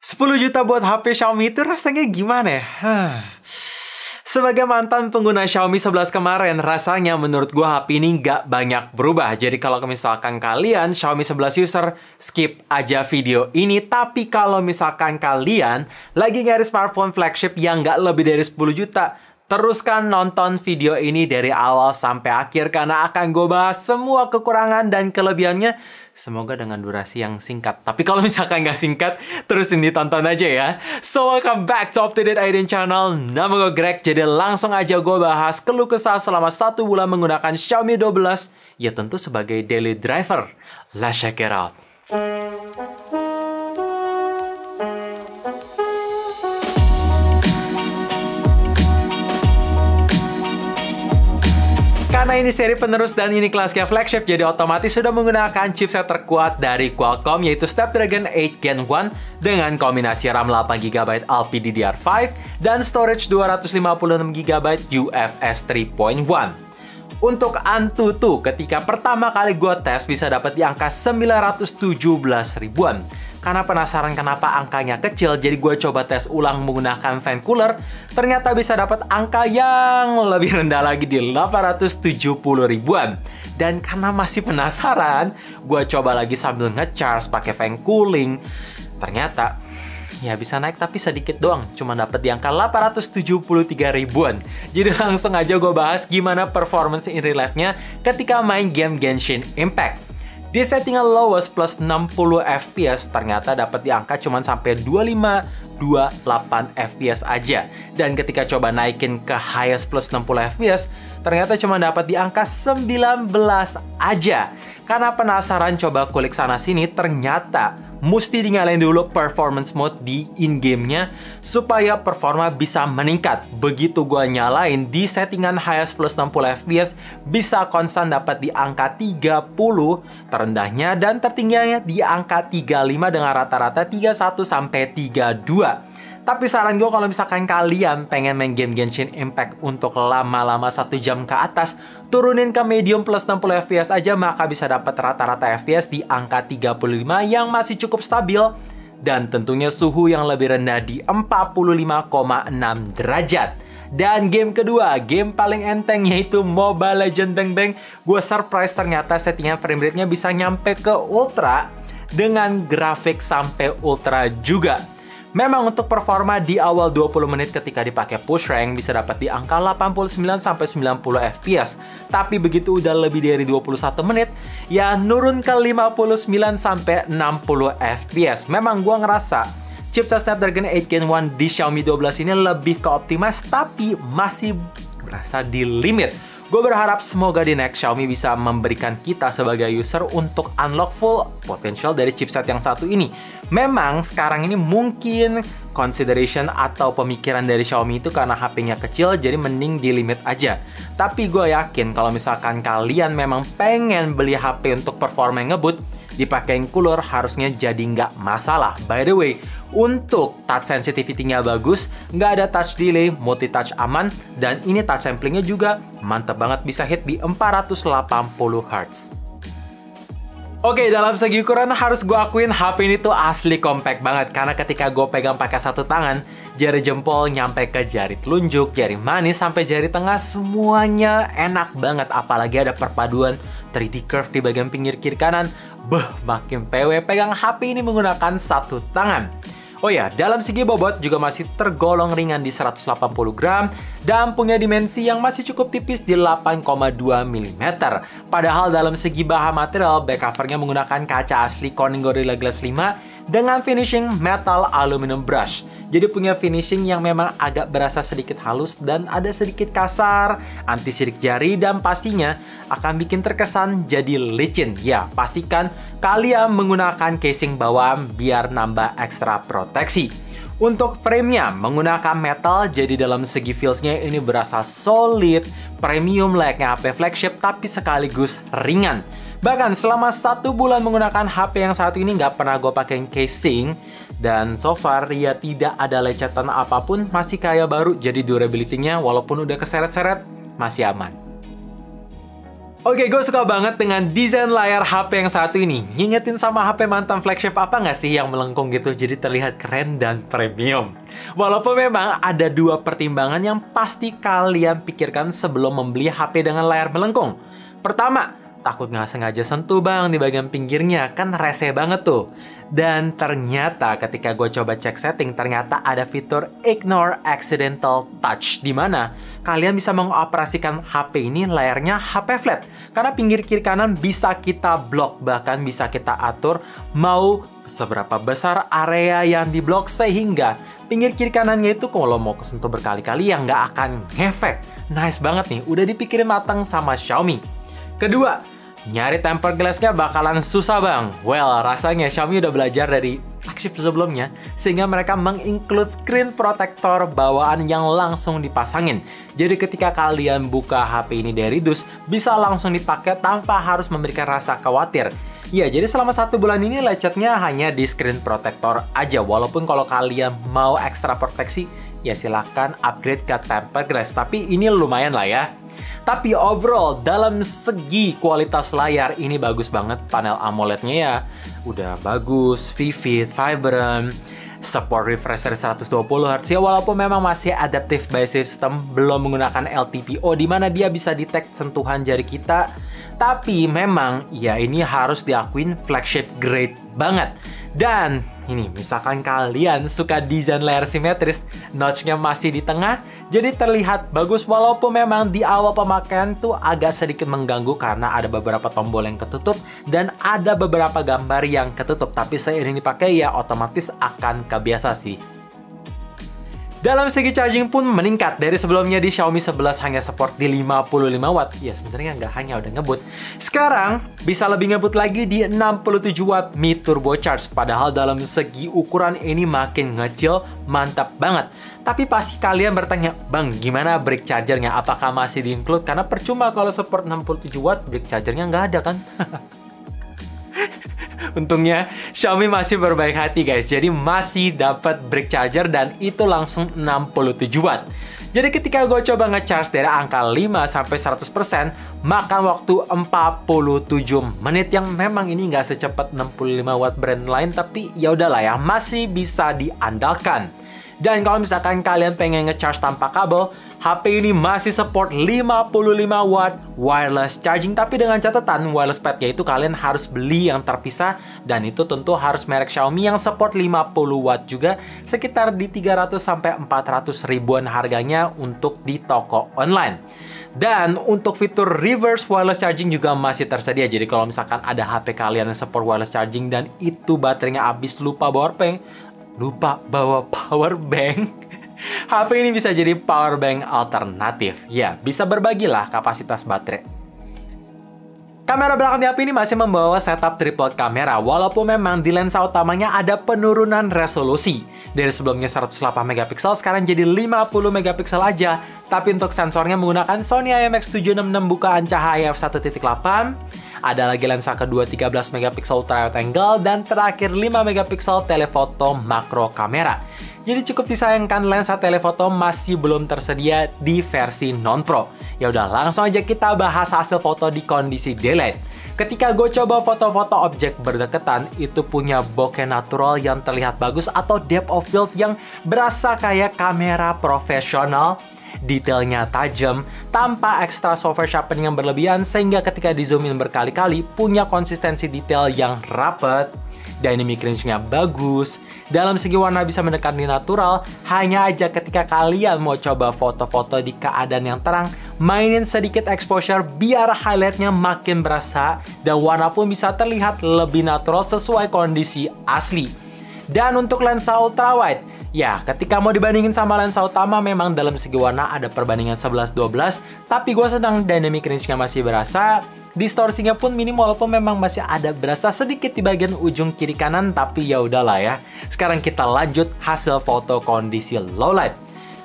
10 juta buat HP Xiaomi itu rasanya gimana ya? Sebagai mantan pengguna Xiaomi 11 kemarin, rasanya menurut gua HP ini nggak banyak berubah. Jadi kalau misalkan kalian Xiaomi 11 user, skip aja video ini. Tapi kalau misalkan kalian lagi nyari smartphone flagship yang nggak lebih dari 10 juta, teruskan nonton video ini dari awal sampai akhir karena akan gue bahas semua kekurangan dan kelebihannya. Semoga dengan durasi yang singkat. Tapi kalau misalkan nggak singkat, terusin ditonton aja ya. So, welcome back to Up To Date Aiden Channel. Nama gue Greg, jadi langsung aja gue bahas keluh kesah selama 1 bulan menggunakan Xiaomi 12. Ya tentu sebagai daily driver. Let's check it out. Karena ini seri penerus dan ini kelasnya flagship, jadi otomatis sudah menggunakan chipset terkuat dari Qualcomm, yaitu Snapdragon 8 Gen 1 dengan kombinasi RAM 8GB LPDDR5 dan storage 256GB UFS 3.1. Untuk Antutu, ketika pertama kali gue tes bisa dapat di angka 917 ribuan. Karena penasaran kenapa angkanya kecil, jadi gue coba tes ulang menggunakan fan cooler. Ternyata bisa dapat angka yang lebih rendah lagi di 870 ribuan. Dan karena masih penasaran, gue coba lagi sambil nge-charge pakai fan cooling. Ternyata ya bisa naik tapi sedikit doang, cuma dapat di angka 873 ribuan. Jadi langsung aja gue bahas gimana performance in real life-nya ketika main game Genshin Impact. Di settingan lowest plus 60 fps ternyata dapat di angka cuma sampai 2528 fps aja. Dan ketika coba naikin ke highest plus 60 fps ternyata cuma dapat di angka 19 aja. Karena penasaran coba kulik sana sini, ternyata mesti dinyalain dulu performance mode di in-game-nya supaya performa bisa meningkat. Begitu gua nyalain di settingan highest plus 60 fps bisa konstan dapat di angka 30 terendahnya dan tertingginya di angka 35 dengan rata-rata 31 sampai 32. Tapi saran gue kalau misalkan kalian pengen main game Genshin Impact untuk lama-lama 1 jam ke atas, turunin ke medium plus 60 fps aja, maka bisa dapat rata-rata fps di angka 35 yang masih cukup stabil. Dan tentunya suhu yang lebih rendah di 45,6 derajat. Dan game kedua, game paling enteng yaitu Mobile Legends Bang Bang. Gue surprise ternyata settingan frame rate-nya bisa nyampe ke ultra dengan grafik sampai ultra juga. Memang untuk performa di awal 20 menit ketika dipakai push rank bisa dapat di angka 89-90 fps. Tapi begitu udah lebih dari 21 menit, ya nurun ke 59-60 fps. Memang gua ngerasa chipset Snapdragon 8 Gen 1 di Xiaomi 12 ini lebih ke optimize, tapi masih berasa di limit. Gue berharap semoga di next Xiaomi bisa memberikan kita sebagai user untuk unlock full potential dari chipset yang satu ini. Memang sekarang ini mungkin consideration atau pemikiran dari Xiaomi itu karena HP-nya kecil, jadi mending di limit aja. Tapi gue yakin kalau misalkan kalian memang pengen beli HP untuk performa yang ngebut, dipakein cooler harusnya jadi nggak masalah. By the way, untuk touch sensitivity-nya bagus, nggak ada touch delay, multi-touch aman, dan ini touch sampling-nya juga mantep banget, bisa hit di 480 Hz. Oke, dalam segi ukuran harus gue akuin HP ini tuh asli compact banget. Karena ketika gue pegang pakai satu tangan, jari jempol nyampe ke jari telunjuk, jari manis sampai jari tengah, semuanya enak banget. Apalagi ada perpaduan 3D curve di bagian pinggir kiri kanan. Makin PW pegang HP ini menggunakan satu tangan. Oh ya, dalam segi bobot juga masih tergolong ringan di 180 gram dan punya dimensi yang masih cukup tipis di 8,2 mm. Padahal dalam segi bahan material, back covernya menggunakan kaca asli Corning Gorilla Glass 5 dengan finishing metal aluminum brush. Jadi punya finishing yang memang agak berasa sedikit halus dan ada sedikit kasar, anti sidik jari, dan pastinya akan bikin terkesan jadi licin. Ya, pastikan kalian menggunakan casing bawaan biar nambah ekstra proteksi. Untuk frame-nya menggunakan metal, jadi dalam segi feels-nya ini berasa solid, premium layaknya HP flagship tapi sekaligus ringan. Bahkan selama 1 bulan menggunakan HP yang satu ini nggak pernah gue pakein casing. Dan so far ya tidak ada lecetan apapun, masih kayak baru. Jadi durability-nya walaupun udah keseret-seret masih aman. Oke, gue suka banget dengan desain layar HP yang satu ini. Ngingetin sama HP mantan flagship apa nggak sih yang melengkung gitu, jadi terlihat keren dan premium. Walaupun memang ada dua pertimbangan yang pasti kalian pikirkan sebelum membeli HP dengan layar melengkung. Pertama, takut nggak sengaja sentuh bang di bagian pinggirnya, kan rese banget tuh. Dan ternyata ketika gue coba cek setting, ternyata ada fitur Ignore Accidental Touch, di mana kalian bisa mengoperasikan HP ini layarnya HP flat. Karena pinggir kiri kanan bisa kita blok, bahkan bisa kita atur mau seberapa besar area yang diblok, sehingga pinggir kiri kanannya itu kalau mau kesentuh berkali-kali ya nggak akan ngefek. Nice banget nih, udah dipikirin matang sama Xiaomi. Kedua, nyari tempered glass-nya bakalan susah bang. Well, rasanya Xiaomi udah belajar dari flagship sebelumnya, sehingga mereka menginclude screen protector bawaan yang langsung dipasangin. Jadi ketika kalian buka HP ini dari dus, bisa langsung dipakai tanpa harus memberikan rasa khawatir. Ya, jadi selama 1 bulan ini lecetnya hanya di screen protector aja. Walaupun kalau kalian mau ekstra proteksi, ya silahkan upgrade ke tempered glass. Tapi ini lumayan lah ya. Tapi overall, dalam segi kualitas layar ini bagus banget. Panel AMOLED-nya ya udah bagus, vivid, vibrant, support refresh rate 120Hz ya, walaupun memang masih adaptive by system, belum menggunakan LTPO di mana dia bisa detect sentuhan jari kita. Tapi memang ya ini harus diakuin flagship grade banget. Dan ini misalkan kalian suka desain layar simetris, notch-nya masih di tengah, jadi terlihat bagus walaupun memang di awal pemakaian tuh agak sedikit mengganggu karena ada beberapa tombol yang ketutup dan ada beberapa gambar yang ketutup. Tapi seiring dipakai ya otomatis akan kebiasa sih. Dalam segi charging pun meningkat. Dari sebelumnya di Xiaomi 11 hanya support di 55 watt. Ya sebenarnya nggak hanya udah ngebut. Sekarang bisa lebih ngebut lagi di 67 watt mid turbo charge. Padahal dalam segi ukuran ini makin ngecil, mantap banget. Tapi pasti kalian bertanya, bang gimana brick chargernya? Apakah masih di-include? Karena percuma kalau support 67 watt, brick chargernya nggak ada kan? Untungnya Xiaomi masih berbaik hati guys, jadi masih dapat brick charger dan itu langsung 67 watt. Jadi ketika gue coba nge-charge dari angka 5-100%, makan waktu 47 menit yang memang ini nggak secepat 65 watt brand lain, tapi ya udahlah ya, masih bisa diandalkan. Dan kalau misalkan kalian pengen nge-charge tanpa kabel, HP ini masih support 55 watt wireless charging, tapi dengan catatan wireless pad-nya itu kalian harus beli yang terpisah, dan itu tentu harus merek Xiaomi yang support 50 watt juga, sekitar di 300-400 ribuan harganya untuk di toko online. Dan untuk fitur reverse wireless charging juga masih tersedia. Jadi kalau misalkan ada HP kalian yang support wireless charging dan itu baterainya habis, lupa bawa power bank, HP ini bisa jadi power bank alternatif. Ya, bisa berbagilah kapasitas baterai. Kamera belakang di HP ini masih membawa setup tripod kamera, walaupun memang di lensa utamanya ada penurunan resolusi. Dari sebelumnya 108 megapiksel, sekarang jadi 50 megapiksel aja. Tapi untuk sensornya menggunakan Sony IMX766 bukaan cahaya f1.8. Ada lagi lensa kedua 13 megapiksel ultra wide angle, dan terakhir 5 megapiksel telefoto makro kamera. Jadi cukup disayangkan lensa telefoto masih belum tersedia di versi non-pro. Ya udah, langsung aja kita bahas hasil foto di kondisi daylight. Ketika gue coba foto-foto objek berdekatan, itu punya bokeh natural yang terlihat bagus atau depth of field yang berasa kayak kamera profesional. Detailnya tajam, tanpa ekstra software sharpening yang berlebihan, sehingga ketika di zoom in berkali-kali punya konsistensi detail yang rapet. Dynamic range-nya bagus. Dalam segi warna bisa mendekati natural. Hanya aja ketika kalian mau coba foto-foto di keadaan yang terang, mainin sedikit exposure biar highlight-nya makin berasa dan warna pun bisa terlihat lebih natural sesuai kondisi asli. Dan untuk lensa ultrawide, ya, ketika mau dibandingin sama lensa utama, memang dalam segi warna ada perbandingan 11-12, tapi gue senang dynamic range-nya masih berasa. Distorsinya pun minim, walaupun memang masih ada berasa sedikit di bagian ujung kiri kanan, tapi ya udahlah ya. Sekarang kita lanjut hasil foto kondisi low light.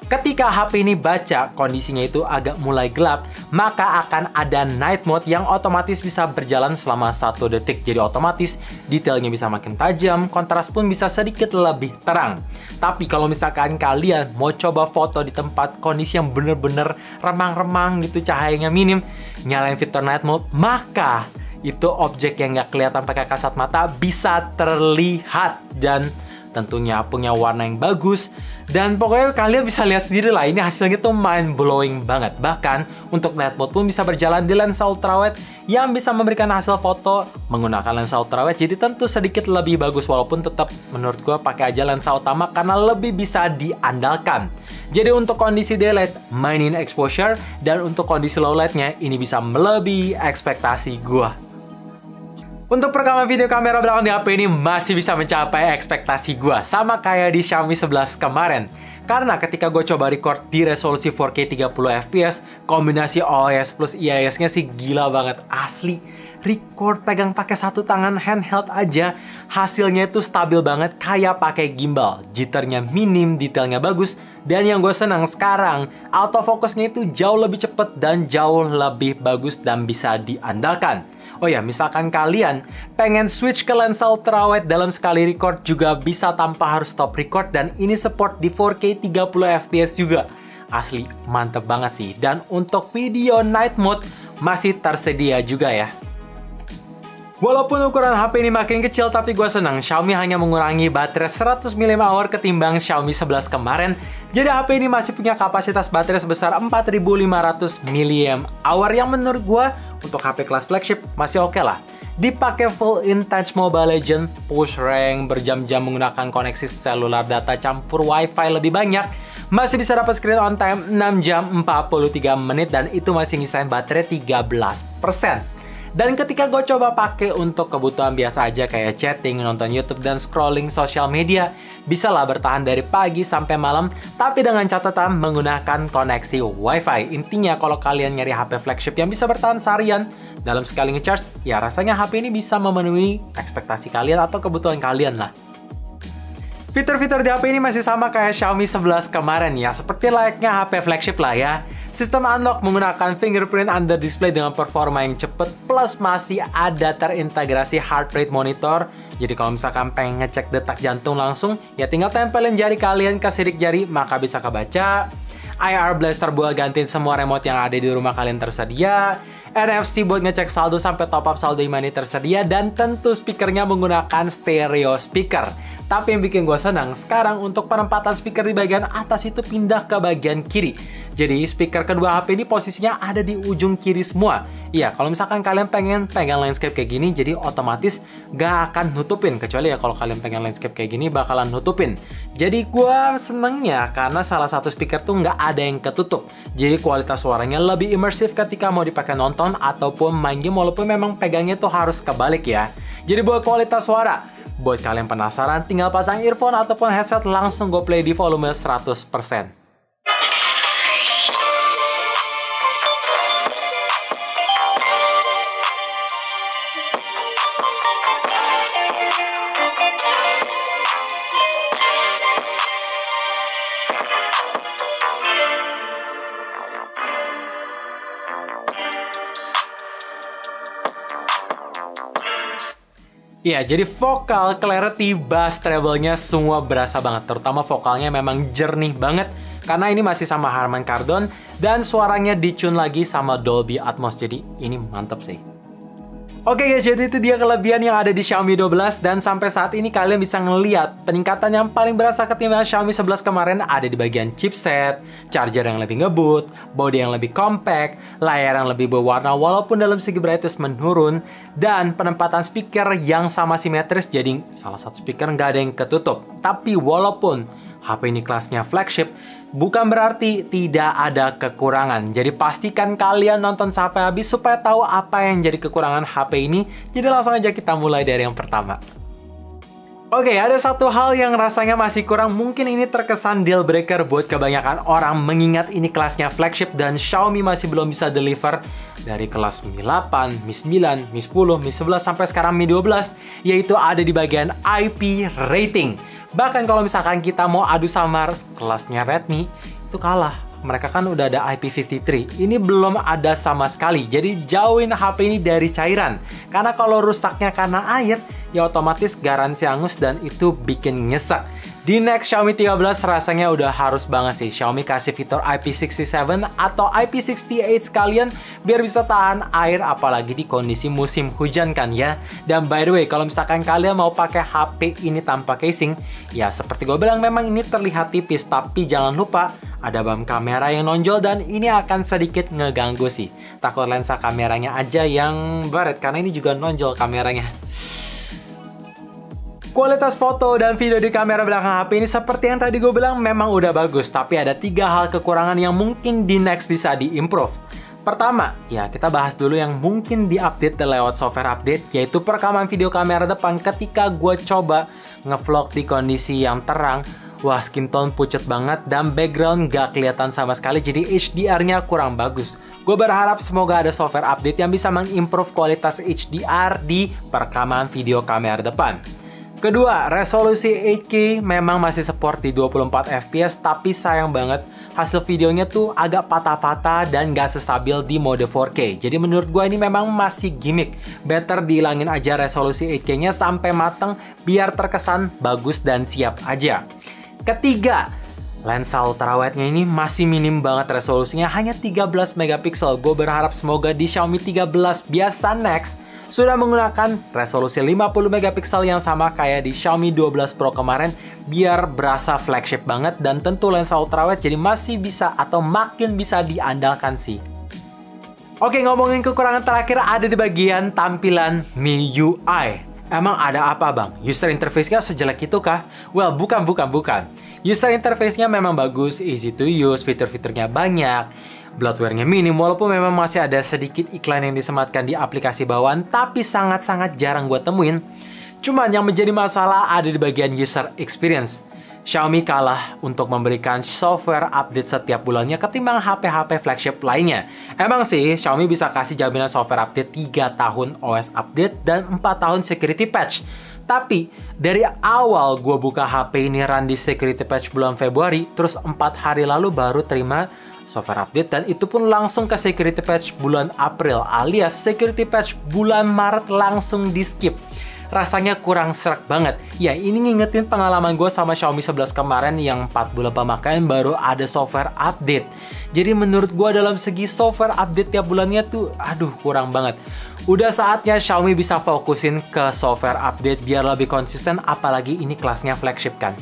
Ketika HP ini baca kondisinya itu agak mulai gelap, maka akan ada night mode yang otomatis bisa berjalan selama 1 detik. Jadi otomatis detailnya bisa makin tajam, kontras pun bisa sedikit lebih terang. Tapi kalau misalkan kalian mau coba foto di tempat kondisi yang bener-bener remang-remang gitu, cahayanya minim, nyalain fitur night mode, maka itu objek yang nggak kelihatan pakai kasat mata bisa terlihat dan tentunya punya warna yang bagus. Dan pokoknya kalian bisa lihat sendiri lah, ini hasilnya tuh mind blowing banget. Bahkan untuk night mode pun bisa berjalan di lensa ultrawide yang bisa memberikan hasil foto menggunakan lensa ultrawide. Jadi tentu sedikit lebih bagus, walaupun tetap menurut gue pakai aja lensa utama karena lebih bisa diandalkan. Jadi untuk kondisi daylight mainin exposure, dan untuk kondisi low lightnya ini bisa melebihi ekspektasi gue. Untuk perekaman video kamera belakang di HP ini masih bisa mencapai ekspektasi gue, sama kayak di Xiaomi 11 kemarin. Karena ketika gue coba record di resolusi 4K 30fps, kombinasi OIS plus IIS-nya sih gila banget, asli. Record pegang pakai satu tangan handheld aja, hasilnya itu stabil banget kayak pakai gimbal. Jitternya minim, detailnya bagus, dan yang gue senang sekarang, autofocusnya itu jauh lebih cepet dan jauh lebih bagus dan bisa diandalkan. Oh ya, misalkan kalian pengen switch ke lensa ultrawide dalam sekali record juga bisa tanpa harus stop record, dan ini support di 4K 30fps juga. Asli, mantep banget sih. Dan untuk video night mode masih tersedia juga ya. Walaupun ukuran HP ini makin kecil, tapi gue senang Xiaomi hanya mengurangi baterai 100 mAh ketimbang Xiaomi 11 kemarin. Jadi HP ini masih punya kapasitas baterai sebesar 4500 mAh yang menurut gue untuk HP kelas flagship masih oke lah. Dipakai full intense Mobile Legends, push rank, berjam-jam menggunakan koneksi seluler data campur Wi-Fi lebih banyak, masih bisa dapat screen on time 6 jam 43 menit dan itu masih ngisain baterai 13%. Dan ketika gue coba pakai untuk kebutuhan biasa aja kayak chatting, nonton YouTube, dan scrolling sosial media, bisa lah bertahan dari pagi sampai malam, tapi dengan catatan menggunakan koneksi Wi-Fi. Intinya kalau kalian nyari HP flagship yang bisa bertahan seharian dalam sekali nge-charge, ya rasanya HP ini bisa memenuhi ekspektasi kalian atau kebutuhan kalian lah. Fitur-fitur di HP ini masih sama kayak Xiaomi 11 kemarin ya, seperti layaknya HP flagship lah ya. Sistem unlock menggunakan fingerprint under display dengan performa yang cepet, plus masih ada terintegrasi heart rate monitor. Jadi kalau misalkan pengen ngecek detak jantung langsung, ya tinggal tempelin jari kalian ke sidik jari, maka bisa kebaca. IR Blaster buat gantiin semua remote yang ada di rumah kalian tersedia. NFC buat ngecek saldo sampai top up saldo e-money tersedia, dan tentu speakernya menggunakan stereo speaker. Tapi yang bikin gue senang, sekarang untuk penempatan speaker di bagian atas itu pindah ke bagian kiri. Jadi speaker kedua HP ini posisinya ada di ujung kiri semua. Iya, kalau misalkan kalian pengen pegang landscape kayak gini, jadi otomatis gak akan nutupin. Kecuali ya kalau kalian pengen landscape kayak gini bakalan nutupin. Jadi gue senengnya karena salah satu speaker tuh nggak ada yang ketutup. Jadi kualitas suaranya lebih imersif ketika mau dipakai nonton ataupun main game, walaupun memang pegangnya tuh harus kebalik ya. Jadi buat kualitas suara, buat kalian penasaran tinggal pasang earphone ataupun headset, langsung go play di volume 100%. Iya, jadi vokal, clarity, bass, treble-nya semua berasa banget. Terutama vokalnya memang jernih banget. Karena ini masih sama Harman Kardon. Dan suaranya di-tune lagi sama Dolby Atmos. Jadi ini mantep sih. Oke guys, jadi itu dia kelebihan yang ada di Xiaomi 12. Dan sampai saat ini kalian bisa ngeliat peningkatan yang paling berasa ketimbang Xiaomi 11 kemarin ada di bagian chipset, charger yang lebih ngebut, body yang lebih compact, layar yang lebih berwarna walaupun dalam segi brightness menurun, dan penempatan speaker yang sama simetris, jadi salah satu speaker nggak ada yang ketutup. Tapi walaupun HP ini kelasnya flagship, bukan berarti tidak ada kekurangan. Jadi pastikan kalian nonton sampai habis supaya tahu apa yang jadi kekurangan HP ini. Jadi langsung aja kita mulai dari yang pertama. Oke, ada satu hal yang rasanya masih kurang. Mungkin ini terkesan deal breaker buat kebanyakan orang, mengingat ini kelasnya flagship dan Xiaomi masih belum bisa deliver dari kelas Mi 8, Mi 9, Mi 10, Mi 11 sampai sekarang Mi 12, yaitu ada di bagian IP rating. Bahkan kalau misalkan kita mau adu sama kelasnya Redmi, itu kalah. Mereka kan udah ada IP53, ini belum ada sama sekali. Jadi jauhin HP ini dari cairan. Karena kalau rusaknya karena air, ya otomatis garansi hangus dan itu bikin nyesek. Di next Xiaomi 13 rasanya udah harus banget sih Xiaomi kasih fitur IP67 atau IP68 sekalian biar bisa tahan air apalagi di kondisi musim hujan kan ya. Dan by the way, kalau misalkan kalian mau pakai HP ini tanpa casing, ya seperti gue bilang memang ini terlihat tipis, tapi jangan lupa ada bump kamera yang nonjol dan ini akan sedikit ngeganggu sih. Takut lensa kameranya aja yang baret karena ini juga nonjol kameranya. Kualitas foto dan video di kamera belakang HP ini seperti yang tadi gue bilang memang udah bagus, tapi ada 3 hal kekurangan yang mungkin di next bisa diimprove. Pertama, ya kita bahas dulu yang mungkin diupdate lewat software update, yaitu perekaman video kamera depan ketika gue coba ngevlog di kondisi yang terang. Wah, skin tone pucat banget dan background gak kelihatan sama sekali, jadi HDR-nya kurang bagus. Gue berharap semoga ada software update yang bisa mengimprove kualitas HDR di perekaman video kamera depan. Kedua, resolusi 8K memang masih support di 24 fps, tapi sayang banget hasil videonya tuh agak patah-patah dan gak sestabil di mode 4K. Jadi menurut gue ini memang masih gimmick. Better dihilangin aja resolusi 8K-nya sampai mateng biar terkesan bagus dan siap aja. Ketiga, lensa ultrawide-nya ini masih minim banget resolusinya, hanya 13 megapiksel. Gue berharap semoga di Xiaomi 13 biasa next sudah menggunakan resolusi 50 megapiksel yang sama kayak di Xiaomi 12 Pro kemarin, biar berasa flagship banget dan tentu lensa ultrawide jadi masih bisa atau makin bisa diandalkan sih. Oke, ngomongin kekurangan terakhir ada di bagian tampilan MIUI. Emang ada apa bang? User interface-nya sejelek itu kah? Well, bukan. User interface-nya memang bagus, easy to use, fitur-fiturnya banyak, bloatware-nya minim, walaupun memang masih ada sedikit iklan yang disematkan di aplikasi bawaan, tapi sangat-sangat jarang gue temuin. Cuman yang menjadi masalah ada di bagian user experience. Xiaomi kalah untuk memberikan software update setiap bulannya ketimbang HP-HP flagship lainnya. Emang sih, Xiaomi bisa kasih jaminan software update 3 tahun OS update dan 4 tahun security patch. Tapi, dari awal gue buka HP ini run di security patch bulan Februari, terus 4 hari lalu baru terima software update dan itu pun langsung ke security patch bulan April, alias security patch bulan Maret langsung di skip. Rasanya kurang serak banget. Ya, ini ngingetin pengalaman gue sama Xiaomi 11 kemarin yang 4 bulan pemakaian baru ada software update. Jadi menurut gue dalam segi software update tiap bulannya tuh, aduh kurang banget. Udah saatnya Xiaomi bisa fokusin ke software update biar lebih konsisten, apalagi ini kelasnya flagship kan.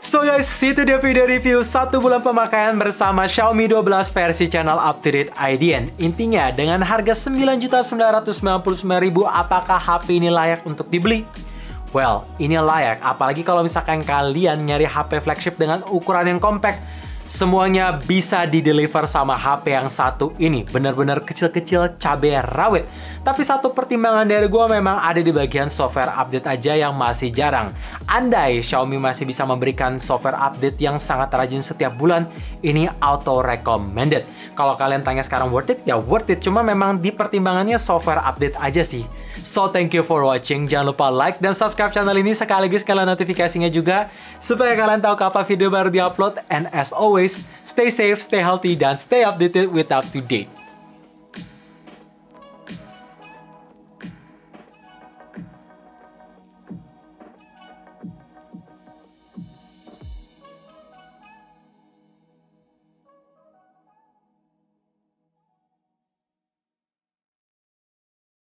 So guys, itu dia video review 1 bulan pemakaian bersama Xiaomi 12 versi channel up to date IDN. Intinya, dengan harga 9.999.000, apakah HP ini layak untuk dibeli? Well, ini layak, apalagi kalau misalkan kalian nyari HP flagship dengan ukuran yang compact. Semuanya bisa di-deliver sama HP yang satu ini. Bener-bener kecil-kecil cabai rawit. Tapi satu pertimbangan dari gue memang ada di bagian software update aja yang masih jarang. Andai Xiaomi masih bisa memberikan software update yang sangat rajin setiap bulan, ini auto recommended. Kalau kalian tanya sekarang worth it, ya worth it. Cuma memang di pertimbangannya software update aja sih. So thank you for watching. Jangan lupa like dan subscribe channel ini sekaligus kalian notifikasinya juga supaya kalian tahu kapan video baru diupload. And as always, stay safe, stay healthy, dan stay updated with up to date.